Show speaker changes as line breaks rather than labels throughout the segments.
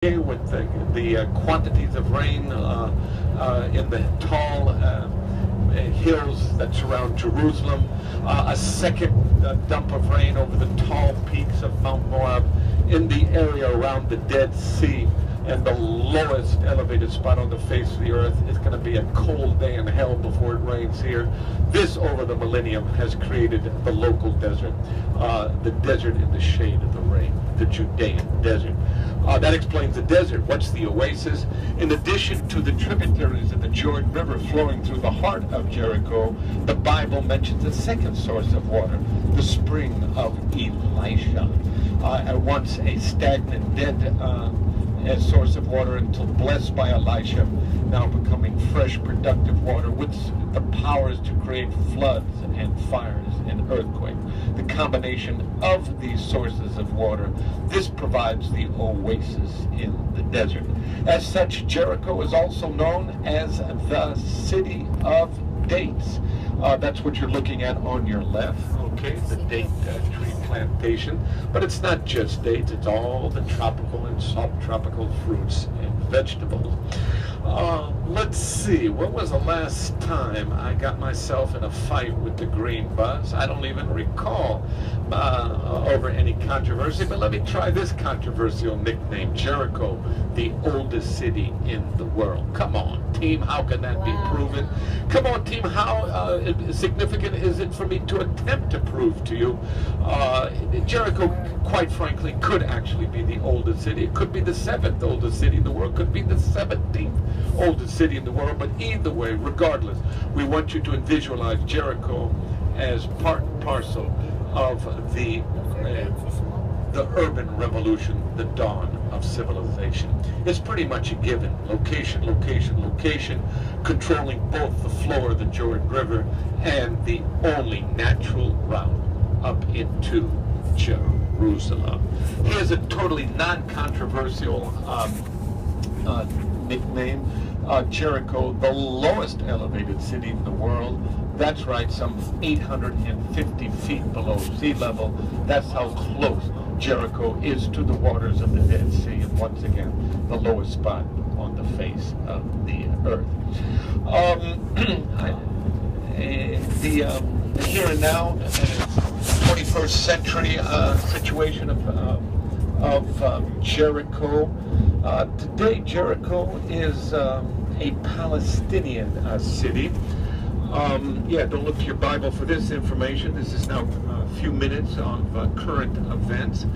with the quantities of rain in the tall hills that surround Jerusalem, a second dump of rain over the tall peaks of Mount Moab, in the area around the Dead Sea, and the lowest elevated spot on the face of the earth. Is going to be a cold day in hell before it rains here. This, over the millennium, has created the local desert, the desert in the shade of the rain, the Judean desert. That explains the desert. What's the oasis? In addition to the tributaries of the Jordan River flowing through the heart of Jericho, the Bible mentions a second source of water, the spring of Elisha. At once a stagnant, dead source of water until blessed by Elisha, now becoming fresh, productive water with the powers to create floods and fires and earthquakes. The combination of these sources of water, this provides the oasis in the desert. As such, Jericho is also known as the city of dates. That's what you're looking at on your left, okay, the date tree plantation. But it's not just dates, it's all the tropical and subtropical fruits and vegetables. Let's see, when was the last time I got myself in a fight with the green bus? I don't even recall over any controversy, but let me try this controversial nickname: Jericho, the oldest city in the world. Come on, team, how can that be proven? Come on, team, how significant is it for me to attempt to prove to you? Jericho, quite frankly, could actually be the oldest city. It could be the 7th oldest city in the world, could be the 17th oldest city in the world, but either way, regardless, we want you to visualize Jericho as part and parcel of the urban revolution, the dawn of civilization. It's pretty much a given. Location, location, location, controlling both the flow of the Jordan River and the only natural route up into Jerusalem. Here's a totally non-controversial nickname. Jericho, the lowest elevated city in the world. That's right, some 850 feet below sea level. That's how close Jericho is to the waters of the Dead Sea, and once again, the lowest spot on the face of the earth. The here and now, 21st century situation of Jericho. Today, Jericho is a Palestinian city. Yeah, don't look to your Bible for this information. This is now a few minutes of current events.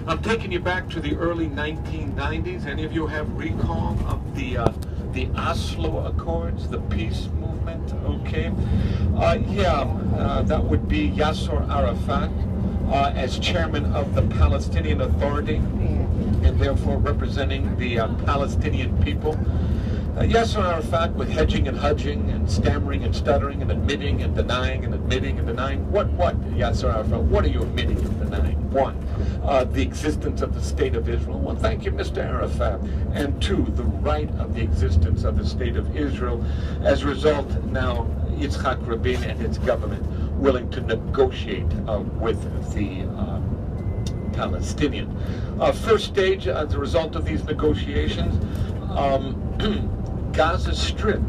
I'm taking you back to the early 1990s. Any of you have recall of the Oslo Accords, the peace movement? Okay. That would be Yasser Arafat as chairman of the Palestinian Authority, and therefore representing the Palestinian people. Yasser Arafat, with hedging and hudging and stammering and stuttering and admitting and denying and admitting and denying. What, Yasser Arafat, what are you admitting and denying? One, the existence of the State of Israel. Well, thank you, Mr. Arafat. And two, the right of the existence of the State of Israel. As a result, now Yitzhak Rabin and his government willing to negotiate with the Palestinian. First stage, as a result of these negotiations, Gaza Strip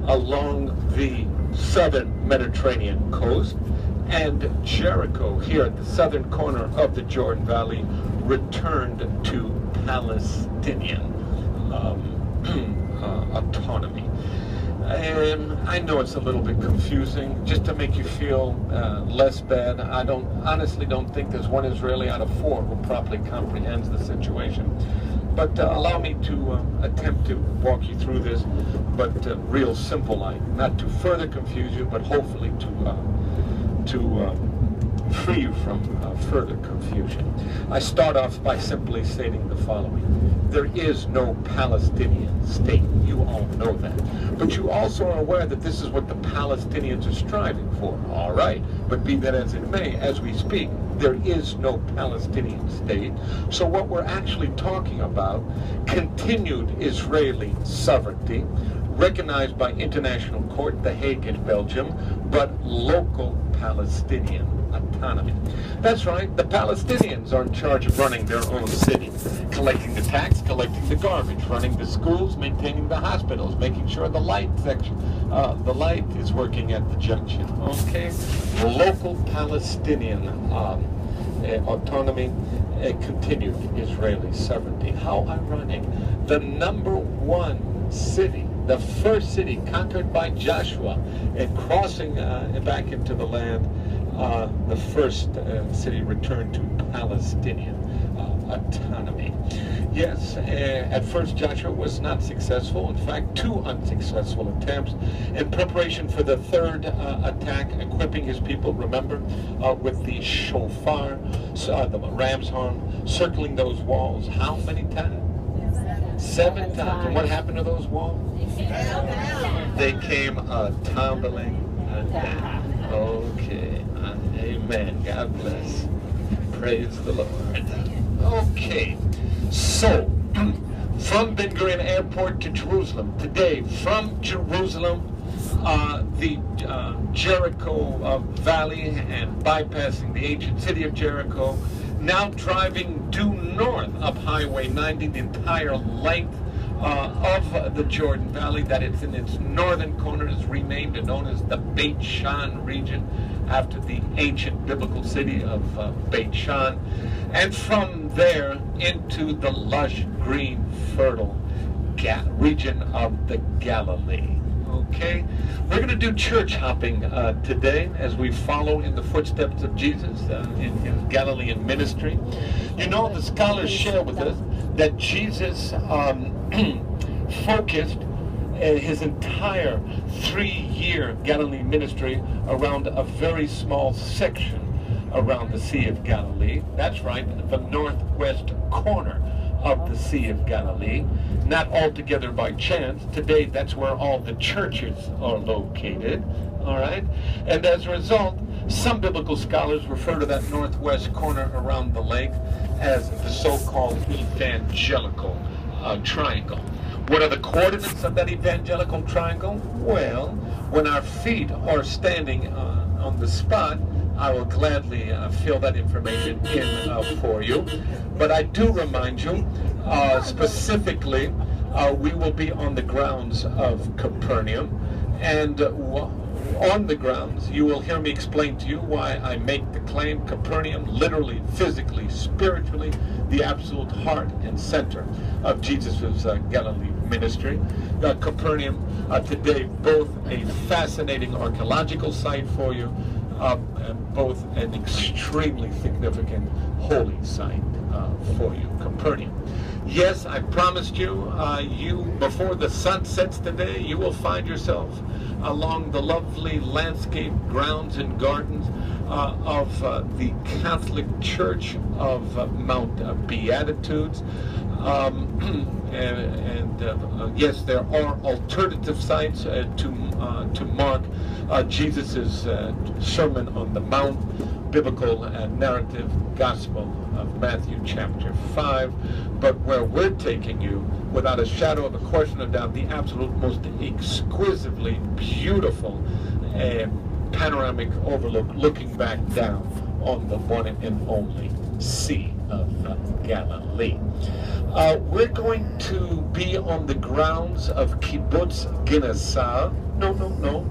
along the southern Mediterranean coast, and Jericho here at the southern corner of the Jordan Valley returned to Palestinian autonomy. And I know it's a little bit confusing. Just to make you feel less bad, I honestly don't think there's one Israeli out of 4 who properly comprehends the situation. But allow me to attempt to walk you through this, but real simple like, not to further confuse you, but hopefully to free you from further confusion. I start off by simply stating the following. There is no Palestinian state. You all know that. But you also are aware that this is what the Palestinians are striving for. All right. But be that as it may, as we speak, there is no Palestinian state. So what we're actually talking about, continued Israeli sovereignty, recognized by international court, The Hague in Belgium, but local Palestinian autonomy. That's right, the Palestinians are in charge of running their own city, collecting the tax, collecting the garbage, running the schools, maintaining the hospitals, making sure the light is working at the junction. Okay, local Palestinian autonomy, continued Israeli sovereignty. How ironic! The number one city, the first city conquered by Joshua and crossing back into the land, the first city returned to Palestinian autonomy. Yes, at first Joshua was not successful. In fact, 2 unsuccessful attempts in preparation for the third attack, equipping his people, remember, with the shofar, the ram's horn, circling those walls. How many times? 7 times. And what happened to those walls? They came tumbling down. Okay. Amen. God bless. Praise the Lord. Okay. So, from Ben Gurion Airport to Jerusalem. Today, from Jerusalem, the Jericho Valley and bypassing the ancient city of Jericho, now driving due north up Highway 90, the entire length of the Jordan Valley, that it's in its northern corner, is renamed and known as the Beit Shan region, after the ancient biblical city of Beit Shan, and from there into the lush, green, fertile region of the Galilee. Okay, we're going to do church hopping today as we follow in the footsteps of Jesus in his Galilean ministry. You know, the scholars share with us that Jesus focused his entire 3-year Galilee ministry around a very small section around the Sea of Galilee. That's right, the northwest corner of the Sea of Galilee, not altogether by chance. Today, that's where all the churches are located, all right? And as a result, some biblical scholars refer to that northwest corner around the lake as the so-called evangelical triangle. What are the coordinates of that evangelical triangle? Well, when our feet are standing on the spot, I will gladly fill that information in for you. But I do remind you, specifically, we will be on the grounds of Capernaum. And on the grounds, you will hear me explain to you why I make the claim Capernaum, literally, physically, spiritually, the absolute heart and center of Jesus' Galilee ministry. Capernaum, today, both a fascinating archaeological site for you, and both an extremely significant holy site for you, Capernaum. Yes, I promised you, before the sun sets today, you will find yourself along the lovely landscape grounds and gardens of the Catholic Church of Mount Beatitudes. Yes, there are alternative sites to mark Jesus' Sermon on the Mount, biblical narrative, Gospel of Matthew chapter 5. But where we're taking you, without a shadow of a question of doubt, the absolute most exquisitely beautiful panoramic overlook, looking back down on the one and only Sea of Galilee. We're going to be on the grounds of Kibbutz Ginasal. No,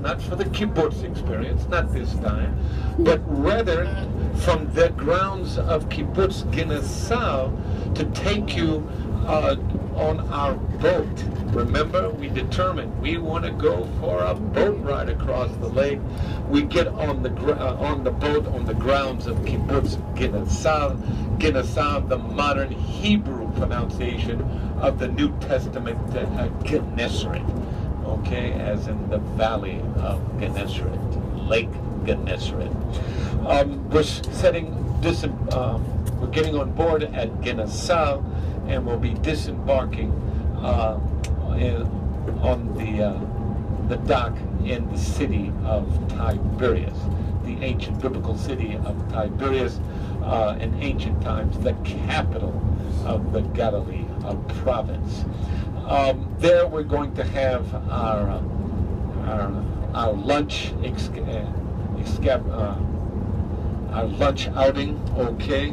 not for the kibbutz experience, not this time, but rather from the grounds of Kibbutz Ginasal to take you on our boat. Remember, we determined we want to go for a boat ride across the lake. We get on the boat on the grounds of Kibbutz Ginasal. Ginasal, the modern Hebrew pronunciation of the New Testament Gennesaret. Okay, as in the valley of Gennesaret, Lake Gennesaret. We're getting on board at Ginasal, and we'll be disembarking on the dock in the city of Tiberias, the ancient biblical city of Tiberias, in ancient times the capital of the Galilee province. There we're going to have our lunch our lunch outing, okay,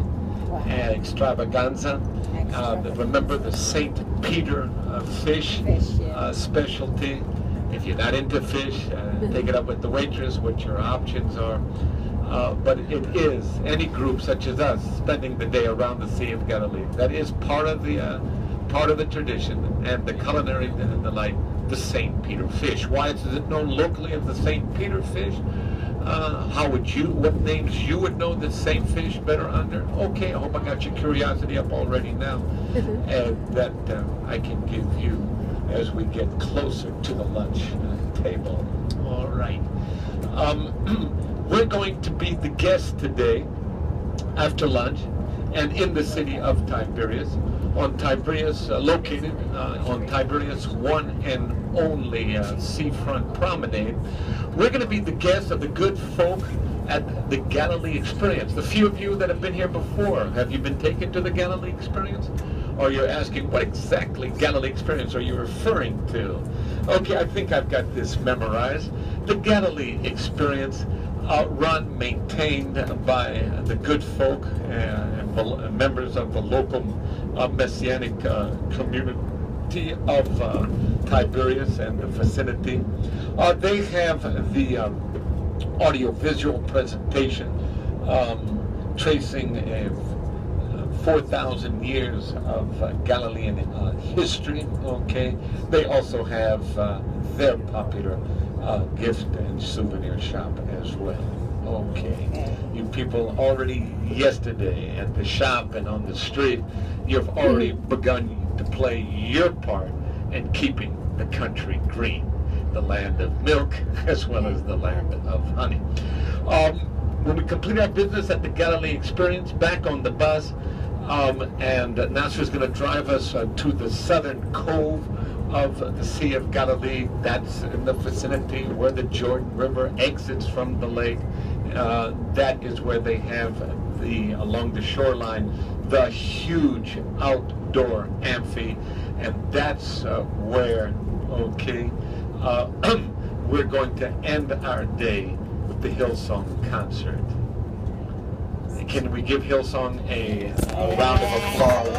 Wow.
extravaganza. Remember the St. Peter fish,
Fish, yeah.
specialty. If you're not into fish, take it up with the waitress, what your options are. But it is any group such as us spending the day around the Sea of Galilee. That is part of the tradition and the culinary delight. The St. Peter fish. Why is it known locally as the St. Peter fish? What names you would know the same fish better under? Okay, I hope I got your curiosity up already now, and that I can give you as we get closer to the lunch table. All right. We're going to be the guests today after lunch and in the city of Tiberias, located on Tiberias' one and only seafront promenade. We're going to be the guests of the good folk at the Galilee Experience. The few of you that have been here before, have you been taken to the Galilee Experience? Or you're asking, what exactly Galilee Experience are you referring to? Okay, I think I've got this memorized. The Galilee Experience, maintained by the good folk and members of the local Messianic community of Tiberias and the vicinity. They have the audio-visual presentation tracing 4,000 years of Galilean history. Okay, they also have their popular gift and souvenir shop as well. Okay, you people already yesterday at the shop and on the street, you've already begun to play your part in keeping the country green, the land of milk as well as the land of honey. When we complete our business at the Galilee Experience, back on the bus, and Nasser's going to drive us to the southern cove of the Sea of Galilee. That's in the vicinity where the Jordan River exits from the lake. That is where they have along the shoreline, the huge outdoor amphi, and that's where, okay, we're going to end our day with the Hillsong concert. Can we give Hillsong a round of applause?